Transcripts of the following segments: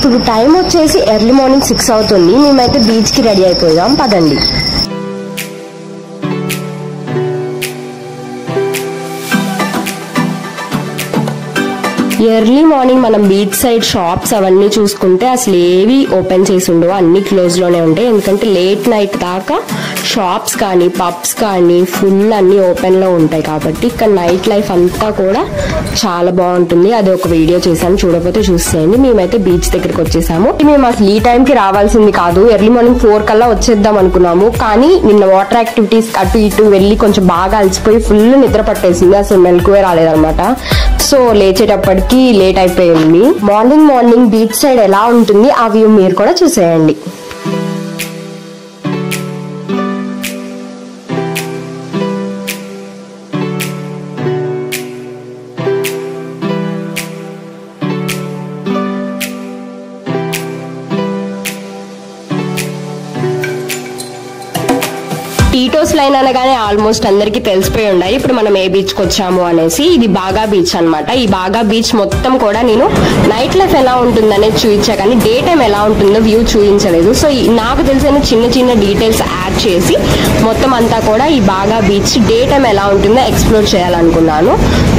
ఇప్పుడు టైం వచ్చేసి early morning 6 అవుతుంది. మేమైతే బీచ్కి రెడీ అయిపోయాం, పదండి. ఎర్లీ మార్నింగ్ మనం బీచ్ సైడ్ షాప్స్ అవన్నీ చూసుకుంటే అసలు ఏవి ఓపెన్ చేసి ఉండవు, అన్ని క్లోజ్ లోనే ఉంటాయి. ఎందుకంటే లేట్ నైట్ దాకా షాప్స్ కానీ పబ్స్ కానీ ఫుల్ అన్ని ఓపెన్ లో ఉంటాయి. కాబట్టి ఇక్కడ నైట్ లైఫ్ అంతా కూడా చాలా బాగుంటుంది. అది ఒక వీడియో చేశాను, చూడకపోతే చూసేయండి. మేమైతే బీచ్ దగ్గరికి వచ్చేసాము. మేము అసలు ఈ టైంకి రావాల్సింది కాదు, ఎర్లీ మార్నింగ్ 4 కల్లా వచ్చేద్దాం అనుకున్నాము. కానీ నిన్న వాటర్ యాక్టివిటీస్ అటు ఇటు వెళ్ళి కొంచెం బాగా అలసిపోయి ఫుల్ నిద్ర పట్టేసింది, అసలు మెలకువే రాలేదన్నమాట. సో లేచేటప్పటికి లేట్ అయిపోయింది. మార్నింగ్ బీచ్ సైడ్ ఎలా ఉంటుంది ఆ వ్యూ మీరు కూడా చూసేయండి. టీటోస్ లైన్ అనగానే ఆల్మోస్ట్ అందరికి తెలిసిపోయి ఉండాలి ఇప్పుడు మనం ఏ బీచ్ కి వచ్చాము అనేసి. ఇది బాగా బీచ్ అన్నమాట. ఈ బాగా బీచ్ మొత్తం కూడా నేను నైట్ లైఫ్ ఎలా ఉంటుందనేది చూపించా, కానీ డే టైం ఎలా ఉంటుందో వ్యూ చూపించలేదు. సో నాకు తెలిసిన చిన్న చిన్న డీటెయిల్స్ యాడ్ చేసి మొత్తం అంతా కూడా ఈ బాగా బీచ్ డే టైం ఎలా ఉంటుందో ఎక్స్ప్లోర్ చేయాలనుకున్నాను.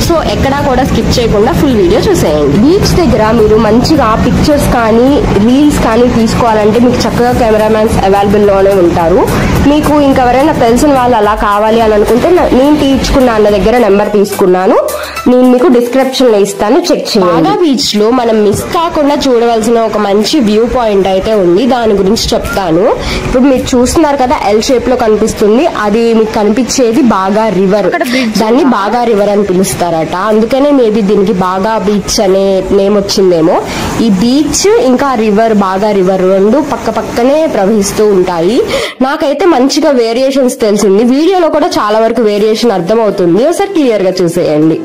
సో ఎక్కడా కూడా స్కిప్ చేయకుండా ఫుల్ వీడియో చూసేయండి. బీచ్ దగ్గర మీరు మంచిగా పిక్చర్స్ కానీ రీల్స్ కానీ తీసుకోవాలంటే మీకు చక్కగా కెమెరామ్యాన్స్ అవైలబుల్ లోనే ఉంటారు. మీకు ఇంకెవరైనా తెలిసిన వాళ్ళు అలా కావాలి అని అనుకుంటే నేను తీర్చుకున్న అన్న దగ్గర నెంబర్ తీసుకున్నాను, నేను మీకు డిస్క్రిప్షన్ లో ఇస్తాను, చెక్ చేయండి. బాగా బీచ్ లో మనం మిస్ కాకుండా చూడవలసిన ఒక మంచి వ్యూ పాయింట్ అయితే ఉంది, దాని గురించి చెప్తాను. ఇప్పుడు మీరు చూస్తున్నారు కదా, ఎల్ షేప్ లో కనిపిస్తుంది, అది మీకు కనిపించేది బాగా రివర్. దాన్ని బాగా రివర్ అని పిలుస్తారట, అందుకనే మేబీ దీనికి బాగా బీచ్ అనే నేమ్ వచ్చిందేమో. ఈ బీచ్ ఇంకా రివర్, బాగా రివర్ రెండు పక్క పక్కనే ప్రవహిస్తూ ఉంటాయి. నాకైతే మంచిగా వేరియేషన్స్ తెలిసింది, వీడియోలో కూడా చాలా వరకు వేరియేషన్ అర్థం అవుతుంది, ఒకసారి క్లియర్ గా చూసేయండి.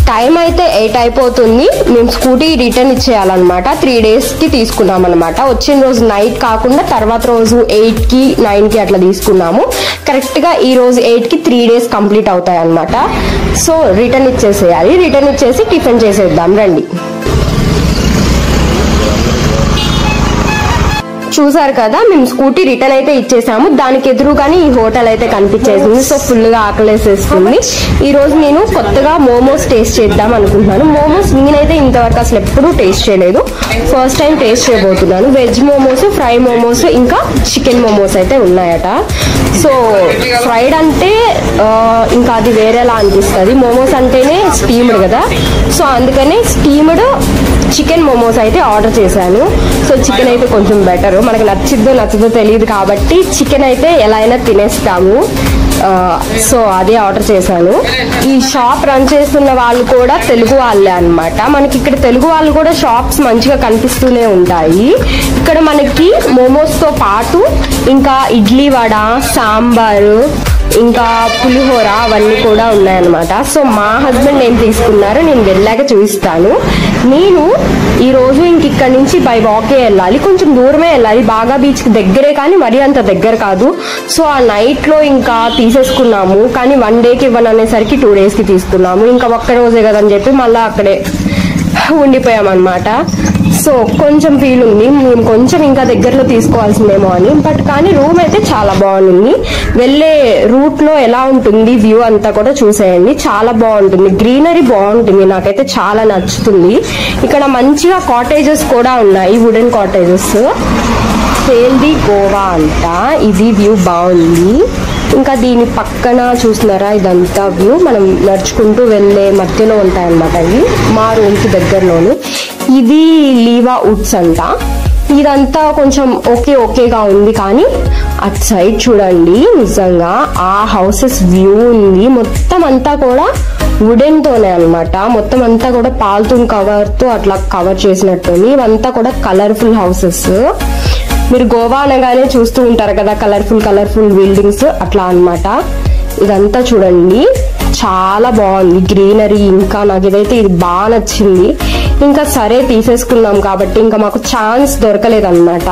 టైం అయితే 8 అయిపోతుంది. మేము స్కూటీ రిటర్న్ ఇచ్చేయాలన్నమాట. 3 days కి తీసుకున్నాం అనమాట. వచ్చిన రోజు నైట్ కాకుండా తర్వాత రోజు 8 కి 9 కి అట్లా తీసుకున్నాము. కరెక్ట్ గా ఈ రోజు 8 కి 3 days కంప్లీట్ అవుతాయి అనమాట. సో రిటర్న్ ఇచ్చేసేయాలి. రిటర్న్ ఇచ్చేసి టిఫిన్ చేసేద్దాం రండి. చూసారు కదా, మేము స్కూటీ రిటర్న్ అయితే ఇచ్చేసాము. దానికి ఎదురుగానే ఈ హోటల్ అయితే కనిపించేసింది. సో ఫుల్ గా ఆకలేసేస్తుంది. ఈ రోజు నేను కొత్తగా మోమోస్ టేస్ట్ చేద్దాం అనుకుంటున్నాను. మోమోస్ నేనైతే ఇంతవరకు అసలు ఎప్పుడూ టేస్ట్ చేయలేదు, ఫస్ట్ టైం టేస్ట్ చేయబోతున్నాను. వెజ్ మోమోస్, ఫ్రై మోమోస్, ఇంకా చికెన్ మోమోస్ అయితే ఉన్నాయట. సో ఫ్రైడ్ అంటే ఇంకా అది వేరేలా అనిపిస్తుంది, మోమోస్ అంటేనే స్టీమ్డ్ కదా. సో అందుకనే స్టీమ్డ్ చికెన్ మోమోస్ అయితే ఆర్డర్ చేశాను. సో చికెన్ అయితే కొంచెం బెటర్, మనకి నచ్చదో తెలియదు కాబట్టి చికెన్ అయితే ఎలా అయినా తినేస్తాము. సో అదే ఆర్డర్ చేశాను. ఈ షాప్ రన్ చేస్తున్న వాళ్ళు కూడా తెలుగు వాళ్ళే అనమాట. మనకి ఇక్కడ తెలుగు వాళ్ళు కూడా షాప్స్ మంచిగా కనిపిస్తూనే ఉంటాయి. ఇక్కడ మనకి మోమోస్ తో పాటు ఇంకా ఇడ్లీ వడ, సాంబారు, ఇంకా పులిహోర అవన్నీ కూడా ఉన్నాయన్నమాట. సో మా హస్బెండ్ ఏం తీసుకున్నారో నేను వెళ్ళాక చూపిస్తాను. నేను ఈ రోజు ఇక్కడ నుంచి బై వాకే వెళ్ళాలి, కొంచెం దూరమే వెళ్ళాలి. బాగా బీచ్ కి దగ్గరే కానీ మరీ అంత దగ్గర కాదు. సో ఆ నైట్ లో ఇంకా తీసేసుకున్నాము, కానీ 1 డేకి ఇవ్వను అనేసరికి 2 days కి తీసుకున్నాము. ఇంకా ఒక్క రోజే కదని చెప్పి మళ్ళీ అక్కడే ఉండిపోయామన్నమాట. సో కొంచెం ఫీల్ ఉంది, మేము కొంచెం ఇంకా దగ్గరలో తీసుకోవాల్సిందేమో అని. బట్ కానీ రూమ్ అయితే చాలా బాగుంది. వెళ్ళే రూట్ లో ఎలా ఉంటుంది వ్యూ అంతా కూడా చూసేయండి, చాలా బాగుంటుంది. గ్రీనరీ బాగుంటుంది, నాకైతే చాలా నచ్చుతుంది. ఇక్కడ మంచిగా కాటేజెస్ కూడా ఉన్నాయి, వుడెన్ కాటేజెస్. సేల్ది గోవా అంట. ఇది వ్యూ బాగుంది. ఇంకా దీని పక్కన చూస్తున్నారా, ఇదంతా వ్యూ మనం నడుచుకుంటూ వెళ్ళే మధ్యలో ఉంటాయన్నమాట. ఇవి మా రూమ్ కి దగ్గరలోనే. ఇది లీవా వుడ్స్ అంట. ఇదంతా కొంచెం ఓకేగా ఉంది, కానీ అటు సైడ్ చూడండి, నిజంగా ఆ హౌసెస్ వ్యూ ఉంది. మొత్తం అంతా కూడా వుడెన్ తోనే అనమాట. మొత్తం అంతా కూడా పాల్తూన్ కవర్ తో అట్లా కవర్ చేసినట్టుంది. ఇవంతా కూడా కలర్ఫుల్ హౌసెస్. మీరు గోవా అనగానే చూస్తూ ఉంటారు కదా కలర్ఫుల్ బిల్డింగ్స్, అట్లా అన్నమాట. ఇదంతా చూడండి, చాలా బాగుంది గ్రీనరీ. ఇంకా నాకు ఇదైతే ఇది బాగా నచ్చింది. ఇంకా సరే తీసేసుకున్నాం కాబట్టి ఇంకా మాకు ఛాన్స్ దొరకలేదు అనమాట.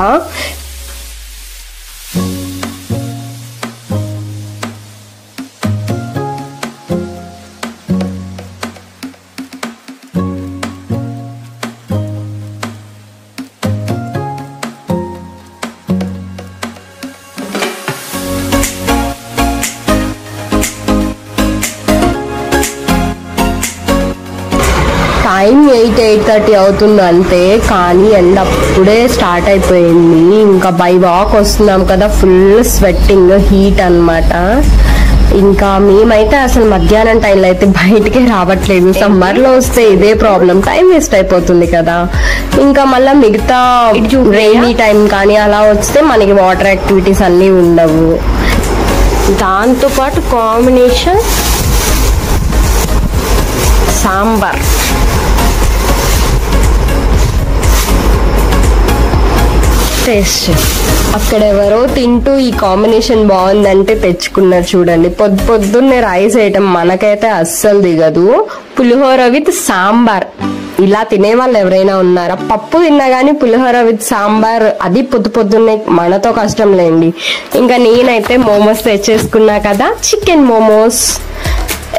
టైం 8:30 అవుతుంది అంతే, కానీ ఎండ అప్పుడే స్టార్ట్ అయిపోయింది. ఇంకా బై వాక్ వస్తున్నాం కదా, ఫుల్ స్వెట్టింగ్, హీట్ అన్నమాట. ఇంకా మేమైతే అసలు మధ్యాహ్నం టైంలో అయితే బయటికే రావట్లేదు. సమ్మర్ లో వస్తే ఇదే ప్రాబ్లం, టైం వేస్ట్ అయిపోతుంది కదా. ఇంకా మళ్ళీ మిగతా రైనీ టైం కానీ అలా వస్తే మనకి వాటర్ యాక్టివిటీస్ అన్నీ ఉండవు. దాంతో పాటు కాంబినేషన్ సాంబార్. టేస్ట్ అక్కడ ఎవరో తింటూ ఈ కాంబినేషన్ బాగుందంటే తెచ్చుకున్నారు చూడండి. పొద్దున్నే రైస్ వేయటం మనకైతే అస్సలు దిగదు. పులిహోర విత్ సాంబార్ ఇలా తినే వాళ్ళు ఎవరైనా ఉన్నారా? పప్పు తిన్నా గానీ పులిహోర విత్ సాంబార్, అది పొద్దున్నే మనతో కష్టం లేండి. ఇంకా నేనైతే మోమోస్ తెచ్చేసుకున్నా కదా, చికెన్ మోమోస్.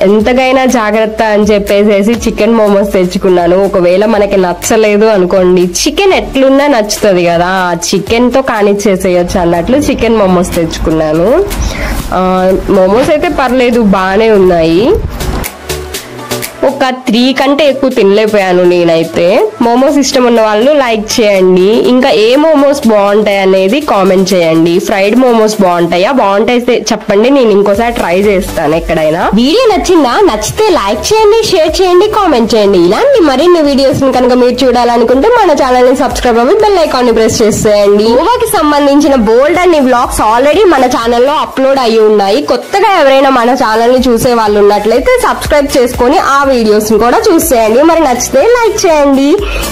ఎంతకైనా జాగ్రత్త అని చెప్పేసి చికెన్ మోమోస్ తెచ్చుకున్నాను. ఒకవేళ మనకి నచ్చలేదు అనుకోండి, చికెన్ ఎట్లున్నా నచ్చుతుంది కదా, చికెన్ తో కానిచ్చేసేయచ్చు అన్నట్లు చికెన్ మోమోస్ తెచ్చుకున్నాను. మోమోస్ అయితే పర్లేదు, బాగానే ఉన్నాయి. ఒక 3 కంటే ఎక్కువ తినలేకపోయాను నేనైతే. మోమోస్ ఇష్టం ఉన్న వాళ్ళు లైక్ చేయండి. ఇంకా ఏ మోమోస్ బాగుంటాయి అనేది కామెంట్ చేయండి. ఫ్రైడ్ మోమోస్ బాగుంటాయా? బాగుంటాయితే చెప్పండి, నేను ఇంకోసారి ట్రై చేస్తాను ఎక్కడైనా. వీడియో నచ్చిందా? నచ్చితే లైక్ చేయండి, షేర్ చేయండి, కామెంట్ చేయండి. ఇలాంటి మరిన్ని వీడియోస్ కనుక మీరు చూడాలనుకుంటే మన ఛానల్ ని సబ్స్క్రైబ్ అవ్వి బెల్ ఐకాన్ ని ప్రెస్ చేసేయండి. గోవాకి సంబంధించిన బోల్డ్ అన్ని వ్లాగ్స్ ఆల్రెడీ మన ఛానల్లో అప్లోడ్ అయ్యి ఉన్నాయి. కొత్తగా ఎవరైనా మన ఛానల్ ని చూసే వాళ్ళు ఉన్నట్లయితే సబ్స్క్రైబ్ చేసుకొని ఆ వీడియోస్ కూడా చూసేయండి. మరి నచ్చితే లైక్ చేయండి.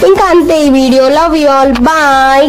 ఇంకా అంతే ఈ వీడియో. Love you all, bye.